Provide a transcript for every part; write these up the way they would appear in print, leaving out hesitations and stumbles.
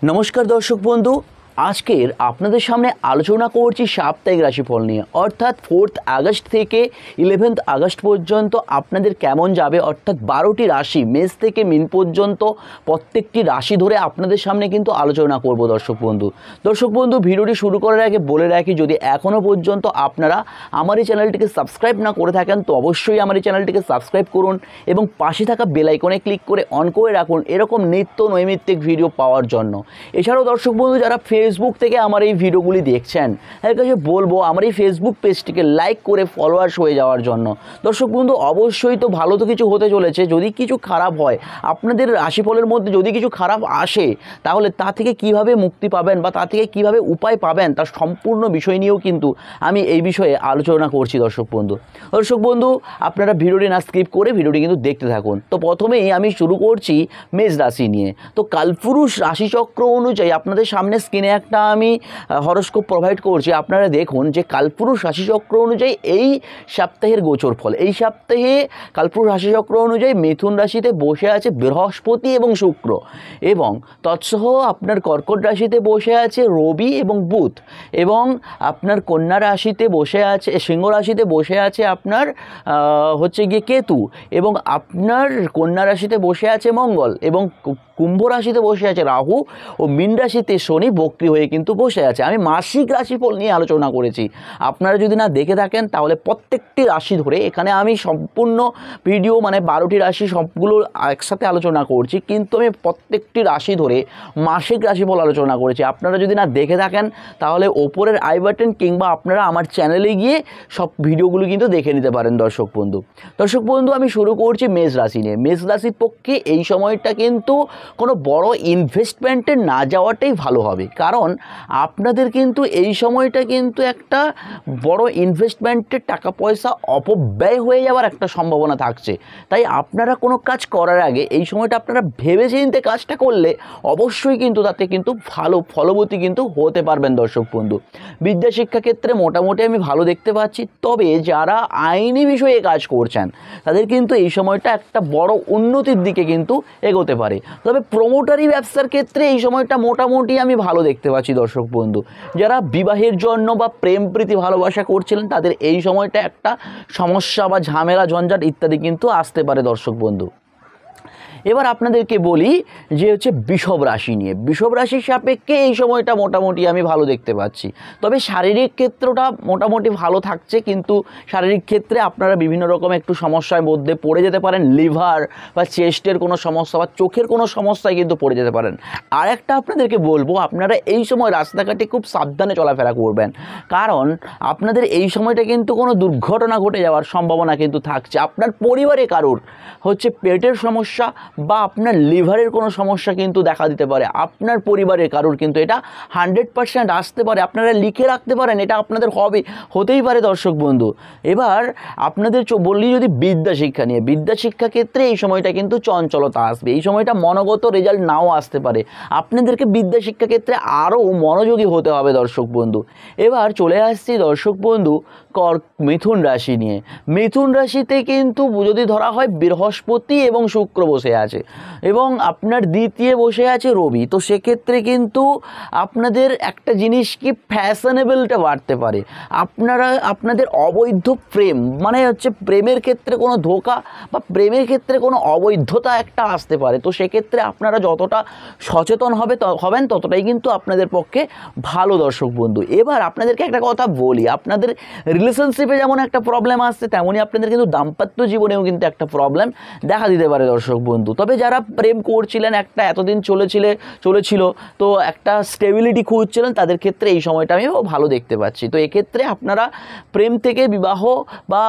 নমস্কার দর্শক বন্ধু, আজকের আপনাদের সামনে আলোচনা করছি সাপ্তাহিক রাশিফল নিয়ে, অর্থাৎ 4 আগস্ট থেকে 11 আগস্ট পর্যন্ত আপনাদের কেমন যাবে। অর্থাৎ 12টি রাশি, মেষ থেকে মীন পর্যন্ত প্রত্যেকটি রাশি ধরে আপনাদের সামনে কিন্তু আলোচনা করব। দর্শক বন্ধু, ভিডিওটি শুরু করার আগে বলে রাখি, যদি এখনও পর্যন্ত আপনারা আমার এই চ্যানেলটিকে সাবস্ক্রাইব না করে থাকেন তো অবশ্যই আমার এই চ্যানেলটিকে সাবস্ক্রাইব করুন এবং পাশে থাকা বেল আইকনে ক্লিক করে অন করে রাখুন এরকম নিত্য নৈমিত্তিক ভিডিও পাওয়ার জন্য। এছাড়াও দর্শক বন্ধু, যারা ফেসবুক থেকে আমার এই ভিডিওগুলি দেখছেন, এর কাছে বলবো আমার এই ফেসবুক পেজটিকে লাইক করে ফলোয়ার্স হয়ে যাওয়ার জন্য। দর্শক বন্ধু, অবশ্যই তো ভালো তো কিছু হতে চলেছে, যদি কিছু খারাপ হয়, আপনাদের রাশিফলের মধ্যে যদি কিছু খারাপ আসে, তাহলে তা থেকে কিভাবে মুক্তি পাবেন বা তা থেকে কিভাবে উপায় পাবেন তার সম্পূর্ণ বিষয় নিয়েও কিন্তু আমি এই বিষয়ে আলোচনা করছি। দর্শক বন্ধু, আপনারা ভিডিওটি না স্কিপ করে ভিডিওটি কিন্তু দেখতে থাকুন। তো প্রথমেই আমি শুরু করছি মেষ রাশি নিয়ে। তো কালপুরুষ রাশিচক্র অনুযায়ী আপনাদের সামনে স্ক্রিনে একটা আমি হরোস্কোপ প্রোভাইড করছি, আপনারা দেখুন যে কালপুরুষ রাশিচক্র অনুযায়ী এই সপ্তাহের গোচর ফল। এই সপ্তাহে কালপুরুষ রাশিচক্র অনুযায়ী মিথুন রাশিতে বসে আছে বৃহস্পতি এবং শুক্র, এবং তৎসহ আপনার কর্কট রাশিতে বসে আছে রবি এবং বুধ, এবং আপনার কন্যা রাশিতে বসে আছে, সিংহ রাশিতে বসে আছে আপনার কেতু, এবং আপনার কন্যা রাশিতে বসে আছে মঙ্গল, এবং কুম্ভ রাশিতে বসে আছে রাহু, ও মীন রাশিতে শনি বক্রী হয়ে কিন্তু বসে আছে। আমি মাসিক রাশিফল নিয়ে আলোচনা করেছি, আপনারা যদি না দেখে থাকেন তাহলে প্রত্যেকটি রাশি ধরে এখানে আমি সম্পূর্ণ ভিডিও, মানে 12টি রাশি সবগুলো একসাথে আলোচনা করছি, কিন্তু আমি প্রত্যেকটি রাশি ধরে মাসিক রাশিফল আলোচনা করেছি। আপনারা যদি না দেখে থাকেন তাহলে ওপরের আই বাটন কিংবা আপনারা আমার চ্যানেলে গিয়ে সব ভিডিওগুলো কিন্তু দেখে নিতে পারেন। দর্শক বন্ধু, আমি শুরু করছি মেষ রাশি নিয়ে। মেষ রাশির পক্ষে এই সময়টা কিন্তু কোনো বড় ইনভেস্টমেন্টে না যাওয়াটাই ভালো হবে, কারণ আপনাদের কিন্তু এই সময়টা কিন্তু একটা বড় ইনভেস্টমেন্টের টাকা পয়সা অপব্যয় হয়ে যাওয়ার একটা সম্ভাবনা থাকছে। তাই আপনারা কোনো কাজ করার আগে এই সময়টা আপনারা ভেবেচিন্তে কাজটা করলে অবশ্যই কিন্তু তাতে কিন্তু ভালো ফলবতী কিন্তু হতে পারবেন। দর্শক বন্ধু, বিদ্যা শিক্ষা ক্ষেত্রে মোটামুটি আমি ভালো দেখতে পাচ্ছি, তবে যারা আইনি বিষয়ে কাজ করছেন তাদের কিন্তু এই সময়টা একটা বড় উন্নতির দিকে কিন্তু এগোতে পারে। তবে প্রমোটারি ব্যবসার ক্ষেত্রে এই সময়টা মোটামুটি আমি ভালো দেখতে পাচ্ছি। দর্শক বন্ধু, যারা বিবাহের জন্য বা প্রেম প্রীতি ভালোবাসা করছিলেন তাদের এই সময়টা একটা সমস্যা বা ঝামেলা ঝঞ্ঝাট ইত্যাদি কিন্তু আসতে পারে। দর্শক বন্ধু, এবার আপনাদেরকে বলি যে বৃষভ রাশি নিয়ে। বৃষভ রাশির সাপেক্ষে এই সময়টা মোটামুটি আমি ভালো দেখতে পাচ্ছি, তবে শারীরিক ক্ষেত্রটা মোটামুটি ভালো থাকছে, কিন্তু শারীরিক ক্ষেত্রে আপনারা বিভিন্ন রকম একটু সমস্যার মধ্যে পড়ে যেতে পারেন। লিভার বা চেস্টের কোনো সমস্যা বা চোখের কোনো সমস্যায় কিন্তু পড়ে যেতে পারেন। আর একটা আপনাদেরকে বলবো, আপনারা এই সময় রাস্তাঘাটে খুব সাবধানে চলাফেরা করবেন, কারণ আপনাদের এই সময়টা কিন্তু কোনো দুর্ঘটনা ঘটে যাওয়ার সম্ভাবনা কিন্তু থাকছে। আপনার পরিবারে কারোর পেটের সমস্যা বা আপনার লিভারের কোনো সমস্যা কিন্তু দেখা দিতে পারে, আপনার পরিবারের কারোর কিন্তু এটা 100% আসতে পারে। আপনারা লিখে রাখতে পারেন, এটা আপনাদের হতেই পারে। দর্শক বন্ধু, এবার আপনাদের বললি যদি বিদ্যা শিক্ষা নিয়ে, বিদ্যা শিক্ষা ক্ষেত্রে এই সময়টা কিন্তু চঞ্চলতা আসবে। এই সময়টা মনোগত রেজাল্ট নাও আসতে পারে, আপনাদেরকে বিদ্যা শিক্ষা ক্ষেত্রে আরও মনোযোগী হতে হবে। দর্শক বন্ধু, এবার চলে আসছি দর্শক বন্ধু মিথুন রাশি নিয়ে। মিথুন রাশিতে কিন্তু যদি ধরা হয় বৃহস্পতি এবং শুক্র বসে আছে, এবং আপনার দ্বিতীয় বসে আছে রবি। তো সেক্ষেত্রে কিন্তু আপনাদের একটা জিনিস কি ফ্যাশনেবলটা বাড়তে পারে। আপনাদের অবৈধ প্রেম, মানে প্রেমের ক্ষেত্রে কোনো ধোঁকা বা প্রেমের ক্ষেত্রে কোনো অবৈধতা একটা আসতে পারে। তো সেক্ষেত্রে আপনারা যতটা সচেতন হবেন ততটাই কিন্তু আপনাদের পক্ষে ভালো। দর্শক বন্ধু, এবার আপনাদেরকে একটা কথা বলি, আপনাদের রিলেশনশিপে যেমন একটা প্রবলেম আসছে, তেমনই আপনাদের কিন্তু দাম্পত্য জীবনেও কিন্তু একটা প্রবলেম দেখা দিতে পারে। দর্শক বন্ধু, তবে যারা প্রেম করছিলেন, একটা এতদিন চলেছিল, তো একটা স্টেবিলিটি খুঁজছিলেন, তাদের ক্ষেত্রে এই সময়টা আমি ভালো দেখতে পাচ্ছি। তো এক্ষেত্রে আপনারা প্রেম থেকে বিবাহ বা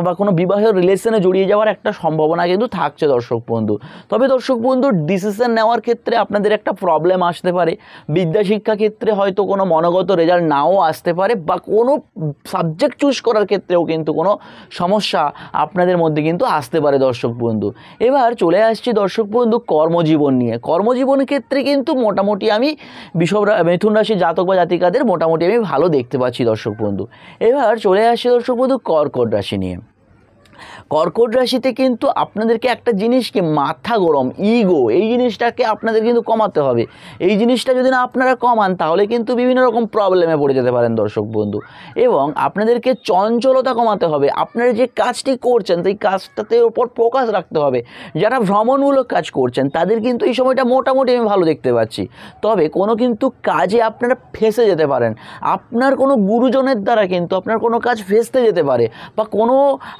বা কোনো বিবাহের রিলেশনে জড়িয়ে যাওয়ার একটা সম্ভাবনা কিন্তু থাকছে। দর্শক বন্ধু, তবে দর্শক বন্ধু, ডিসিশন নেওয়ার ক্ষেত্রে আপনাদের একটা প্রবলেম আসতে পারে। বিদ্যা শিক্ষা ক্ষেত্রে হয়তো কোনো মনোগত রেজাল্ট নাও আসতে পারে, বা কোনো সাবজেক্ট চুজ করার ক্ষেত্রেও কিন্তু কোনো সমস্যা আপনাদের মধ্যে কিন্তু আসতে পারে। দর্শক বন্ধু, এবার চলে আসছি দর্শক বন্ধু কর্মজীবন নিয়ে। কর্মজীবনের ক্ষেত্রে কিন্তু মোটামুটি আমি মিথুন রাশির জাতক বা জাতিকাদের মোটামুটি আমি ভালো দেখতে পাচ্ছি। দর্শক বন্ধু, এবার চলে আসছি দর্শক বন্ধু কর্কট রাশি নিয়ে। কর্কট রাশিতে কিন্তু আপনাদেরকে একটা জিনিস কি মাথা গরম, ইগো, এই জিনিসটাকে আপনাদের কিন্তু কমাতে হবে। এই জিনিসটা যদি না আপনারা কমান তাহলে কিন্তু বিভিন্ন রকম প্রবলেমে পড়ে যেতে পারেন দর্শক বন্ধু। এবং আপনাদেরকে চঞ্চলতা কমাতে হবে। আপনারা যে কাজটি করছেন সেই কাজটাতে ওপর ফোকাস রাখতে হবে। যারা ভ্রমণমূলক কাজ করছেন তাদের কিন্তু এই সময়টা মোটামুটি আমি ভালো দেখতে পাচ্ছি। তবে কোনো কিন্তু কাজে আপনারা ফেঁসে যেতে পারেন। আপনার কোনো গুরুজনের দ্বারা কিন্তু আপনার কোনো কাজ ফেঁসতে যেতে পারে, বা কোনো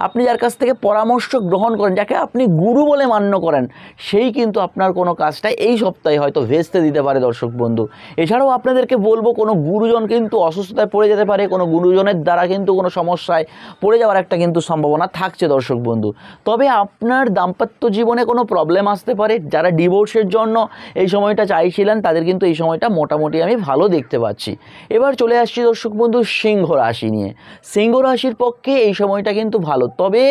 আপনি যার কাছ থেকে পরামর্শ গ্রহণ করেন, যাকে আপনি গুরু বলে মান্য করেন, সেই কিন্তু আপনার কোনো কাজটা এই সপ্তাহে হয়তো ভেস্তে দিতে পারে দর্শক বন্ধু। এছাড়াও আপনাদেরকে বলবো, কোনো গুরুজন কিন্তু অসুস্থতায় পড়ে যেতে পারে, কোনো গুরুজনের দ্বারা কিন্তু কোনো সমস্যায় পড়ে যাওয়ার একটা কিন্তু সম্ভাবনা থাকছে দর্শক বন্ধু। তবে আপনার দাম্পত্য জীবনে কোনো প্রবলেম আসতে পারে। যারা ডিভোর্সের জন্য এই সময়টা চাইছিলেন তাদের কিন্তু এই সময়টা মোটামুটি আমি ভালো দেখতে পাচ্ছি। এবার চলে আসছি দর্শক বন্ধু সিংহ রাশি নিয়ে। সিংহ রাশির পক্ষে এই সময়টা কিন্তু ভালো, তবে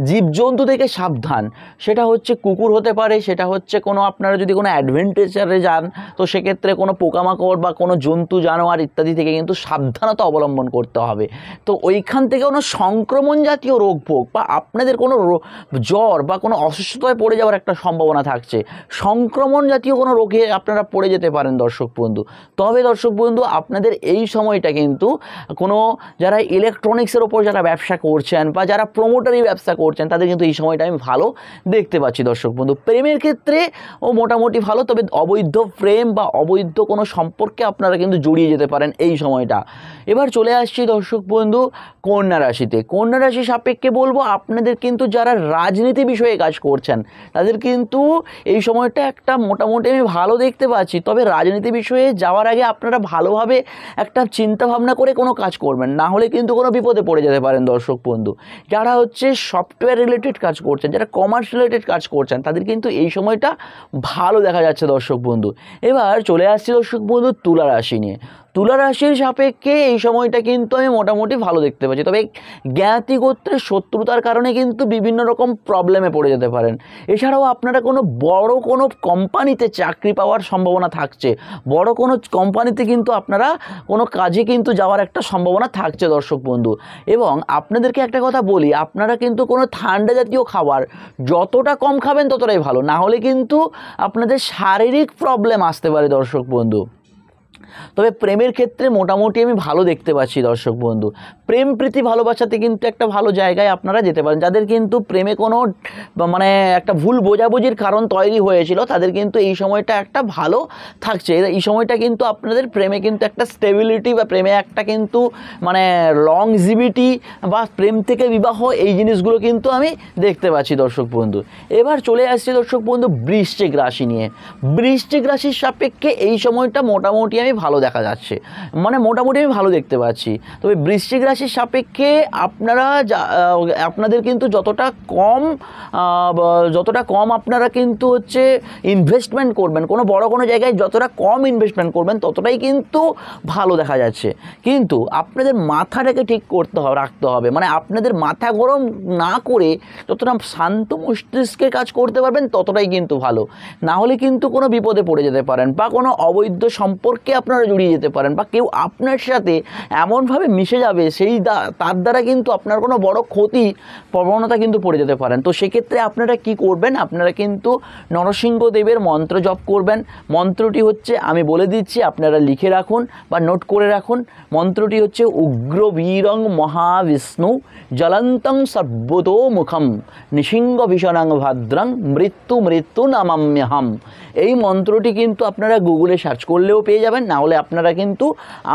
জীবজন্তু থেকে সাবধান। সেটা হচ্ছে কুকুর হতে পারে, সেটা হচ্ছে কোনো আপনারা যদি কোনো অ্যাডভেঞ্চারে যান তো সেক্ষেত্রে কোনো পোকামাকড় বা কোনো জন্তু জানোয়ার ইত্যাদি থেকে কিন্তু সাবধানতা অবলম্বন করতে হবে। তো ওইখান থেকে কোনো সংক্রমণ জাতীয় রোগ ভোগ বা আপনাদের কোনো জ্বর বা কোনো অসুস্থতায় পড়ে যাওয়ার একটা সম্ভাবনা থাকছে। সংক্রমণ জাতীয় কোনো রোগে আপনারা পড়ে যেতে পারেন দর্শক বন্ধু। তবে দর্শক বন্ধু আপনাদের এই সময়টা কিন্তু কোনো যারা ইলেকট্রনিক্সের ওপর যারা ব্যবসা করছেন বা যারা প্রোমোটারি ব্যবসা করছেন তাদের কিন্তু এই সময়টা আমি ভালো দেখতে পাচ্ছি দর্শক বন্ধু। প্রেমের ক্ষেত্রে ও মোটামুটি ভালো, তবে অবৈধ প্রেম বা অবৈধ কোনো সম্পর্কে আপনারা কিন্তু জড়িয়ে যেতে পারেন এই সময়টা। এবার চলে আসছি দর্শক বন্ধু কন্যা রাশিতে। কন্যা রাশি সাপেক্ষে বলবো আপনাদের কিন্তু যারা রাজনীতি বিষয়ে কাজ করছেন তাদের কিন্তু এই সময়টা একটা মোটামুটি আমি ভালো দেখতে পাচ্ছি। তবে রাজনীতি বিষয়ে যাওয়ার আগে আপনারা ভালোভাবে একটা চিন্তা ভাবনা করে কোনো কাজ করবেন, না হলে কিন্তু কোনো বিপদে পড়ে যেতে পারেন দর্শক বন্ধু। যারা হচ্ছে সফটওয়্যার রিলেটেড কাজ করছেন, যারা কমার্স রিলেটেড কাজ করছেন তাদের কিন্তু এই সময়টা ভালো দেখা যাচ্ছে দর্শক বন্ধু। এবার চলে আসছি দর্শক বন্ধু তুলা রাশি নিয়ে। তুলা রাশির সাপেক্ষে এই সময়টা কিন্তু আমি মোটামুটি ভালো দেখতে পাচ্ছি, তবে জ্ঞাতি গোত্রের শত্রুতার কারণে কিন্তু বিভিন্ন রকম প্রবলেমে পড়ে যেতে পারেন। এছাড়াও আপনারা কোনো বড় কোনো কোম্পানিতে চাকরি পাওয়ার সম্ভাবনা থাকছে। বড় কোনো কোম্পানিতে কিন্তু আপনারা কোনো কাজে কিন্তু যাওয়ার একটা সম্ভাবনা থাকছে দর্শক বন্ধু। এবং আপনাদেরকে একটা কথা বলি, আপনারা কিন্তু কোনো ঠান্ডা জাতীয় খাবার যতটা কম খাবেন ততটাই ভালো, না হলে কিন্তু আপনাদের শারীরিক প্রবলেম আসতে পারে দর্শক বন্ধু। তবে প্রেমের ক্ষেত্রে মোটামুটি আমি ভালো দেখতে পাচ্ছি দর্শক বন্ধু। প্রেম প্রীতি ভালোবাসাতে কিন্তু একটা ভালো জায়গায় আপনারা যেতে পারেন। যাদের কিন্তু প্রেমে কোনো মানে একটা ভুল বোঝাবুঝির কারণ তৈরি হয়েছিল তাদের কিন্তু এই সময়টা একটা ভালো থাকছে। এই সময়টা কিন্তু আপনাদের প্রেমে কিন্তু একটা স্টেবিলিটি বা প্রেমে একটা কিন্তু মানে লংজিভিটি বা প্রেম থেকে বিবাহ এই জিনিসগুলো কিন্তু আমি দেখতে পাচ্ছি দর্শক বন্ধু। এবার চলে আসছি দর্শক বন্ধু বৃশ্চিক রাশি নিয়ে। বৃশ্চিক রাশির সাপেক্ষে এই সময়টা মোটামুটি আমি ভালো দেখা যাচ্ছে, মানে মোটামুটি আমি ভালো দেখতে পাচ্ছি। তবে বৃশ্চিক রাশির সাপেক্ষে আপনারা আপনাদের কিন্তু যতটা কম আপনারা কিন্তু হচ্ছে ইনভেস্টমেন্ট করবেন, কোনো বড় কোনো জায়গায় যতটা কম ইনভেস্টমেন্ট করবেন ততটাই কিন্তু ভালো দেখা যাচ্ছে। কিন্তু আপনাদের মাথাটাকে ঠিক রাখতে হবে, মানে আপনাদের মাথা গরম না করে যতটা শান্ত মস্তিষ্কে কাজ করতে পারবেন ততটাই কিন্তু ভালো, না হলে কিন্তু কোনো বিপদে পড়ে যেতে পারেন বা কোনো অবৈধ সম্পর্কে আপনারা জড়িয়ে যেতে পারেন, বা কেউ আপনার সাথে এমনভাবে মিশে যাবে তার দ্বারা কিন্তু আপনার কোনো বড় ক্ষতি প্রবণতা কিন্তু পড়ে যেতে পারেন। তো সেক্ষেত্রে আপনারা কি করবেন, আপনারা কিন্তু নরসিংহদেবের মন্ত্র জপ করবেন। মন্ত্রটি হচ্ছে আমি বলে দিচ্ছি, আপনারা লিখে রাখুন বা নোট করে রাখুন। মন্ত্রটি হচ্ছে উগ্র বীরং মহাবিষ্ণু জ্বলন্তং সর্বতো মুখম নৃসিংহ ভীষণাং ভদ্রং মৃত্যু নামাম্যহম। এই মন্ত্রটি কিন্তু আপনারা গুগলে সার্চ করলেও পেয়ে যাবেন, না হলে আপনারা কিন্তু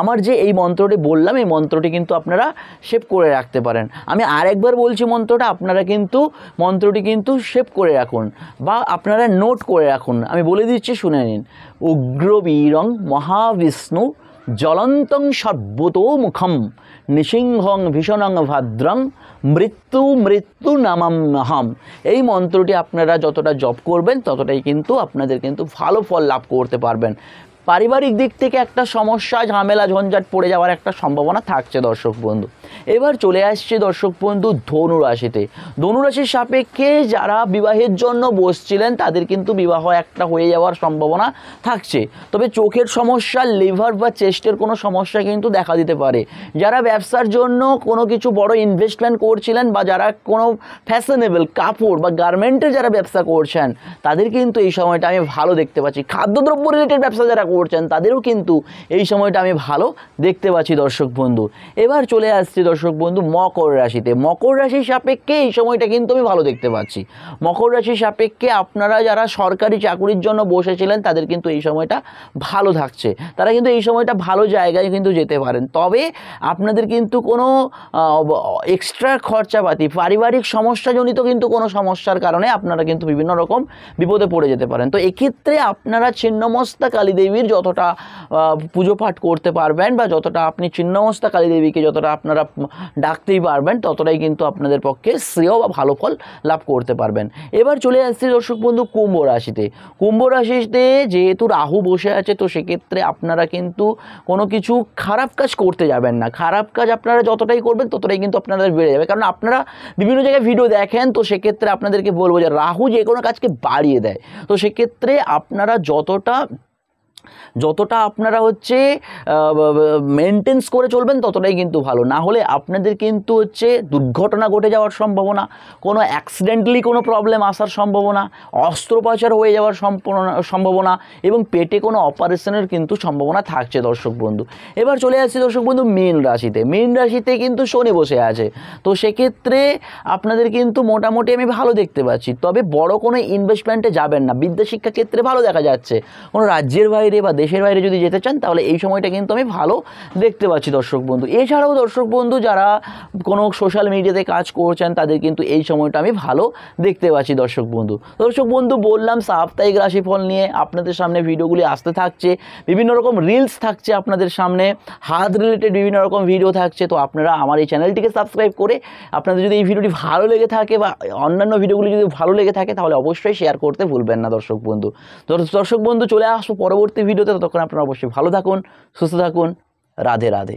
আমার যে এই মন্ত্রটি বললাম এই মন্ত্রটি কিন্তু আপনারা সেভ করে রাখতে পারেন। আমি আরেকবার বলছি মন্ত্রটা, আপনারা কিন্তু মন্ত্রটি কিন্তু সেভ করে রাখুন বা আপনারা নোট করে রাখুন। আমি বলে দিচ্ছি, শুনে নিন। উগ্রবীরং মহাবিষ্ণু জ্বলন্তং সর্বতো মুখম নৃসিংহং ভীষণং ভদ্রং মৃত্যু নামাম্যহম। এই মন্ত্রটি আপনারা যতটা জপ করবেন ততটাই কিন্তু আপনাদের কিন্তু ভালো ফল লাভ করতে পারবেন। পারিবারিক দিক থেকে একটা সমস্যা, ঝামেলা, ঝঞ্ঝাট পড়ে যাওয়ার একটা সম্ভাবনা থাকছে দর্শক বন্ধু। এবার চলে আসছে দর্শক বন্ধু ধনুরাশিতে। ধনুরাশির সাপেক্ষে যারা বিবাহের জন্য বসছিলেন তাদের কিন্তু বিবাহ একটা হয়ে যাওয়ার সম্ভাবনা থাকছে, তবে চোখের সমস্যা, লিভার বা চেস্টের কোনো সমস্যা কিন্তু দেখা দিতে পারে। যারা ব্যবসার জন্য কোনো কিছু বড় ইনভেস্টমেন্ট করছিলেন বা যারা কোনো ফ্যাশনেবল কাপড় বা গার্মেন্টের যারা ব্যবসা করছেন তাদের কিন্তু এই সময়টা আমি ভালো দেখতে পাচ্ছি। খাদ্যদ্রব্য রিলেটেড ব্যবসা যারা করছেন তাদেরও কিন্তু এই সময়টা আমি ভালো দেখতে পাচ্ছি দর্শক বন্ধু। এবার চলে আসছি দর্শক বন্ধু মকর রাশিতে। মকর রাশির সাপেক্ষে এই সময়টা কিন্তু আমি ভালো দেখতে পাচ্ছি। মকর রাশির সাপেক্ষে আপনারা যারা সরকারি চাকুরির জন্য বসেছিলেন তাদের কিন্তু এই সময়টা ভালো থাকছে, তারা কিন্তু এই সময়টা ভালো জায়গায় কিন্তু যেতে পারেন। তবে আপনাদের কিন্তু কোনো এক্সট্রা খরচাপাতি, পারিবারিক সমস্যাজনিত কিন্তু কোনো সমস্যার কারণে আপনারা কিন্তু বিভিন্ন রকম বিপদে পড়ে যেতে পারেন। তো এক্ষেত্রে আপনারা ছিন্নমস্তা কালী দেবীর যতটা পুজো পাঠ করতে পারবেন বা যতটা আপনি ছিন্নমস্তা কালী দেবীকে যতটা আপনারা ডাকতেই পারবেন ততটাই কিন্তু আপনাদের পক্ষে শ্রেয় বা ভালো ফল লাভ করতে পারবেন। এবার চলে আসছি দর্শক বন্ধু কুম্ভ রাশিতে। কুম্ভ রাশিতে যেহেতু রাহু বসে আছে, তো সেক্ষেত্রে আপনারা কিন্তু কোনো কিছু খারাপ কাজ করতে যাবেন না। খারাপ কাজ আপনারা যতটাই করবেন ততটাই কিন্তু আপনাদের বেড়ে যাবে, কারণ আপনারা বিভিন্ন জায়গায় ভিডিও দেখেন। তো সেক্ষেত্রে আপনাদেরকে বলবো যে রাহু যে কোনো কাজকে বাড়িয়ে দেয়। তো সেক্ষেত্রে আপনারা যতটা আপনারা হচ্ছে মেনটেন্স করে চলবেন ততটাই কিন্তু ভালো। না হলে আপনাদের কিন্তু হচ্ছে দুর্ঘটনা ঘটে যাওয়ার সম্ভাবনা, কোনো অ্যাক্সিডেন্টালি কোনো প্রবলেম আসার সম্ভাবনা, অস্ত্রোপচার হয়ে যাওয়ার সম্ভাবনা এবং পেটে কোনো অপারেশনের কিন্তু সম্ভাবনা থাকছে দর্শক বন্ধু। এবার চলে আসছি দর্শক বন্ধু মীন রাশিতে। মীন রাশিতে কিন্তু শনি বসে আছে, তো সেক্ষেত্রে আপনাদের কিন্তু মোটামুটি আমি ভালো দেখতে পাচ্ছি। তবে বড় কোনো ইনভেস্টমেন্টে যাবেন না। বিদ্যা শিক্ষা ক্ষেত্রে ভালো দেখা যাচ্ছে। কোনো রাজ্যের বাইরে বা দেশের বাইরে যদি যেতে চান তাহলে এই সময়টা কিন্তু আমি ভালো দেখতে পাচ্ছি দর্শক বন্ধু। এছাড়াও দর্শক বন্ধু যারা কোনো সোশ্যাল মিডিয়াতে কাজ করছেন তাদের কিন্তু এই সময়টা আমি ভালো দেখতে পাচ্ছি দর্শক বন্ধু। দর্শক বন্ধু বললাম সাপ্তাহিক রাশিফল নিয়ে আপনাদের সামনে ভিডিওগুলি আসতে থাকছে, বিভিন্ন রকম রিলস থাকছে আপনাদের সামনে, হাত রিলেটেড বিভিন্ন রকম ভিডিও থাকছে। তো আপনারা আমার এই চ্যানেলটিকে সাবস্ক্রাইব করে আপনাদের যদি এই ভিডিওটি ভালো লেগে থাকে বা অন্যান্য ভিডিওগুলি যদি ভালো লেগে থাকে তাহলে অবশ্যই শেয়ার করতে ভুলবেন না দর্শক বন্ধু। তো দর্শক বন্ধু চলে আসবো পরবর্তী ভিডিওতে, ততক্ষণ আপনারা অবশ্যই ভালো থাকুন, সুস্থ থাকুন। রাধে রাধে।